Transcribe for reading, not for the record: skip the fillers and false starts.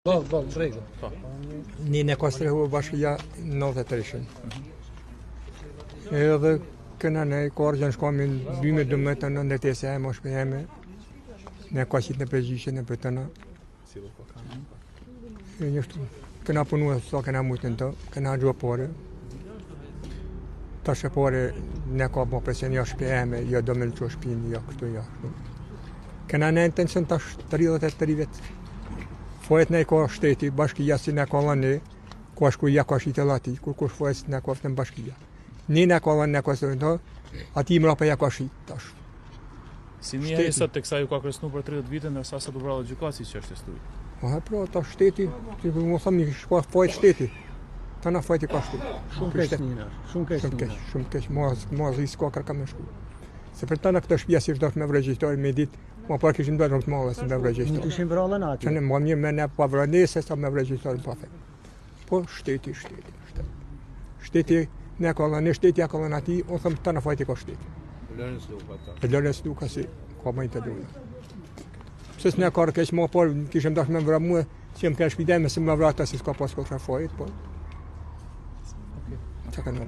Drejtë. Një ne ka strehu bashkia 93-shën. Edhe këna ne korgjën shkomin 2012 në ndetese e më shpejeme. Ne ka qitë në përgjishën e për tëna. Njështu, këna punu e sa këna mujtën të, këna gjua pare. Ta shepare ne ka më presen ja shpejeme, ja do me lëqo shpin, ja këtu, ja këtu. Këna ne intension tash 33 vetë. Fojet ne ka shteti, bashkia si ne ka lënë, ku shku ja ka shitë lati, kur kush fojet ne ka në bashkia. Ni ne ka lënë ne ka së të, ati mra për ja ka shitë tash. Si një e sot të kësa ju ka kresnu për 30 vite, nërsa sa të vralë gjykatësi që është e stuj? Pra, ta shteti, që më thëmë një shko fojet shteti, ta na fojet i ka shteti. Shumë keq, ma zi s'ka kërka me shku. Se për ta na këtë shpia si shdo me vrejgjistoj me ditë, ma par kishim do rrët male si me vrejgjistoj. Një kishim vralën ati? Që ne ma mirë me ne pa vrënese sa me vrejgjistoj në pafe. Po shteti. Shteti ne ka lënë, shteti ja ka lënë ati, o thëmë ta na fojet i ka shteti. E lërës duka si ka më i të dujnë. Pëse s'ne ka rëkesh ma por, kishim dash me vra muë, që jem kërë shpideme se me vrata si s'ka pas këtë fajit, po. Që ka në.